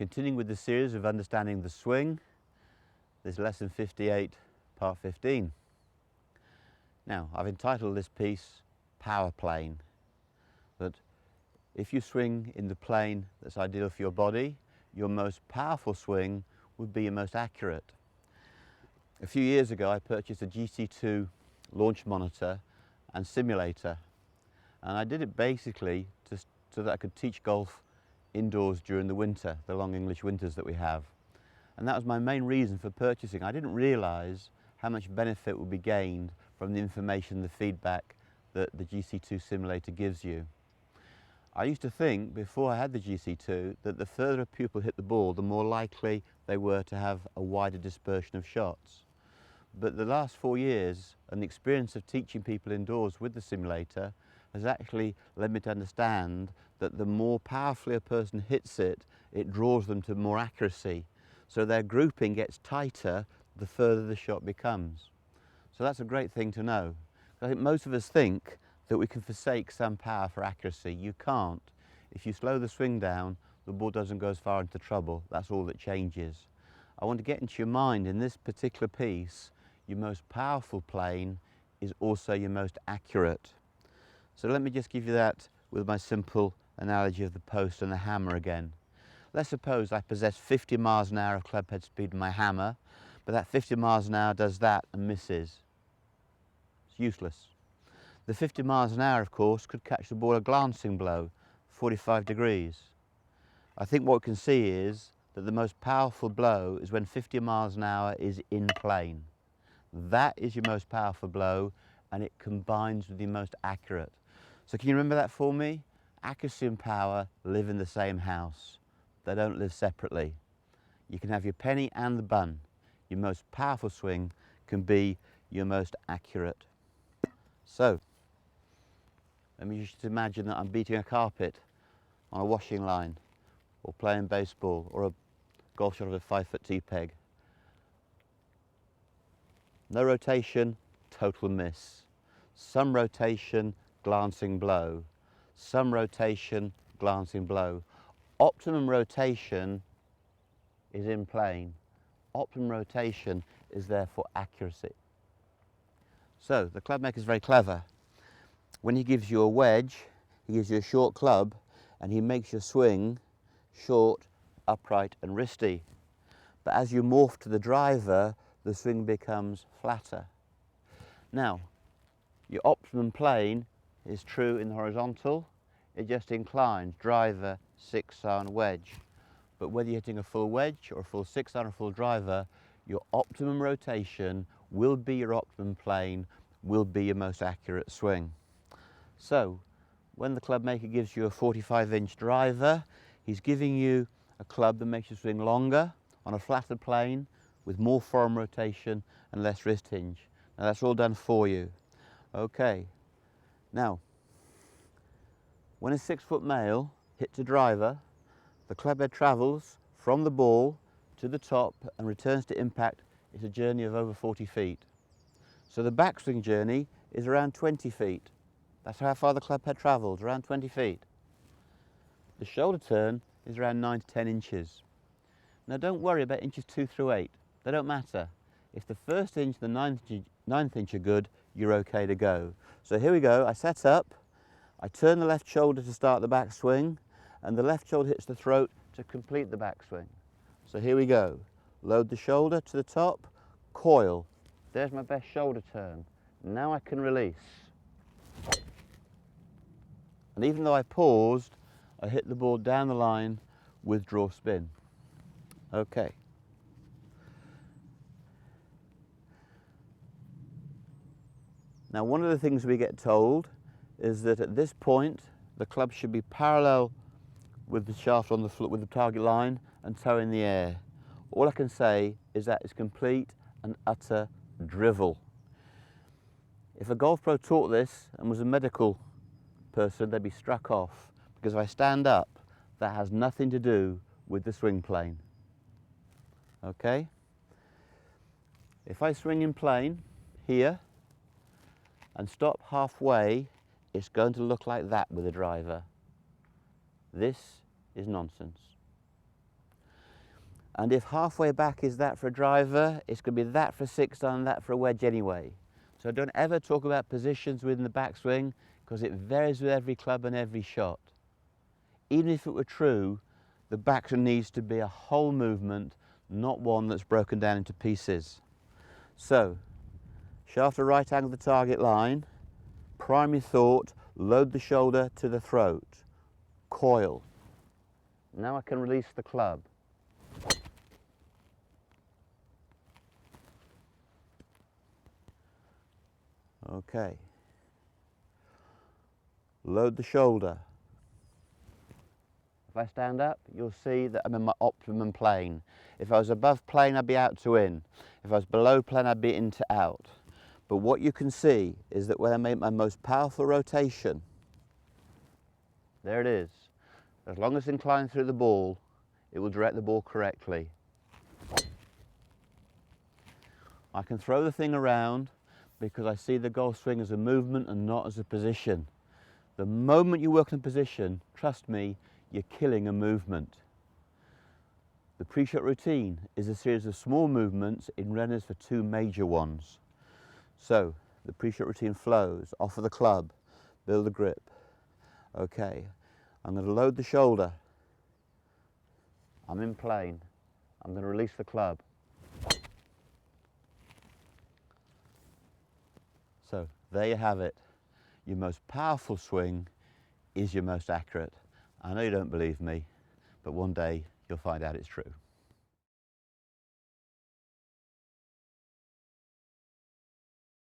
continuing with the series of understanding the swing. This is lesson 58, part 15. Now, I've entitled this piece Power Plane. That if you swing in the plane that's ideal for your body, your most powerful swing would be your most accurate. A few years ago, I purchased a GC2 launch monitor and simulator, and I did it basically so that I could teach golf indoors during the winter, the long English winters that we have. And that was my main reason for purchasing. I didn't realise how much benefit would be gained from the information, the feedback that the GC2 simulator gives you. I used to think, before I had the GC2, that the further a pupil hit the ball, the more likely they were to have a wider dispersion of shots. But the last 4 years and the experience of teaching people indoors with the simulator has actually led me to understand that the more powerfully a person hits it, it draws them to more accuracy. So their grouping gets tighter the further the shot becomes. So that's a great thing to know. I think most of us think that we can forsake some power for accuracy. You can't. If you slow the swing down, the ball doesn't go as far into trouble. That's all that changes. I want to get into your mind in this particular piece, your most powerful plane is also your most accurate. So let me just give you that with my simple analogy of the post and the hammer again. Let's suppose I possess 50 miles an hour of club head speed in my hammer, but that 50 miles an hour does that and misses. It's useless. The 50 miles an hour, of course, could catch the ball a glancing blow, 45 degrees. I think what we can see is that the most powerful blow is when 50 miles an hour is in plane. That is your most powerful blow, and it combines with the most accurate. So can you remember that for me? Accuracy and power live in the same house. They don't live separately. You can have your penny and the bun. Your most powerful swing can be your most accurate. So, let me just imagine that I'm beating a carpet on a washing line, or playing baseball, or a golf shot of a 5-foot tee peg. No rotation, total miss. Some rotation, glancing blow. Some rotation, glancing blow. Optimum rotation is in plane. Optimum rotation is therefore accuracy. So the club maker is very clever. When he gives you a wedge, he gives you a short club, and he makes your swing short, upright and wristy. But as you morph to the driver, the swing becomes flatter. Now, your optimum plane is true in the horizontal. It just inclines, driver, 6-iron, wedge. But whether you're hitting a full wedge or a full 6-iron or full driver, your optimum rotation will be your optimum plane, will be your most accurate swing. So, when the club maker gives you a 45-inch driver, he's giving you a club that makes you swing longer on a flatter plane with more forearm rotation and less wrist hinge. Now that's all done for you. Okay. Now, when a 6-foot male hits a driver, the club head travels from the ball to the top and returns to impact. It's a journey of over 40 feet. So the backswing journey is around 20 feet. That's how far the club head travels, around 20 feet. The shoulder turn is around 9 to 10 inches. Now don't worry about inches 2 through 8. They don't matter. If the first inch and the ninth inch are good, you're okay to go. So here we go. I set up, I turn the left shoulder to start the backswing, and the left shoulder hits the throat to complete the backswing. So here we go. Load the shoulder to the top, coil. There's my best shoulder turn. Now I can release. And even though I paused, I hit the ball down the line with draw spin. Okay. Now, one of the things we get told is that at this point, the club should be parallel with the shaft on the floor, with the target line, and toe in the air. All I can say is that it's complete and utter drivel. If a golf pro taught this and was a medical person, they'd be struck off, because if I stand up, that has nothing to do with the swing plane. Okay? If I swing in plane here and stop halfway, it's going to look like that with a driver. This is nonsense. And if halfway back is that for a driver, it's going to be that for a 6-iron and that for a wedge anyway. So don't ever talk about positions within the backswing, because it varies with every club and every shot. Even if it were true, the backswing needs to be a whole movement, not one that's broken down into pieces. So, shaft to right angle the target line, primary thought, load the shoulder to the throat, coil. Now I can release the club. Okay. Load the shoulder. If I stand up, you'll see that I'm in my optimum plane. If I was above plane, I'd be out to in. If I was below plane, I'd be in to out. But what you can see is that when I make my most powerful rotation, there it is. As long as it's inclined through the ball, it will direct the ball correctly. I can throw the thing around because I see the golf swing as a movement and not as a position. The moment you work in a position, trust me, you're killing a movement. The pre-shot routine is a series of small movements in readiness for 2 major ones. So the pre-shot routine flows, offer the club, build the grip. Okay, I'm going to load the shoulder. I'm in plane. I'm going to release the club. So there you have it. Your most powerful swing is your most accurate. I know you don't believe me, but one day you'll find out it's true.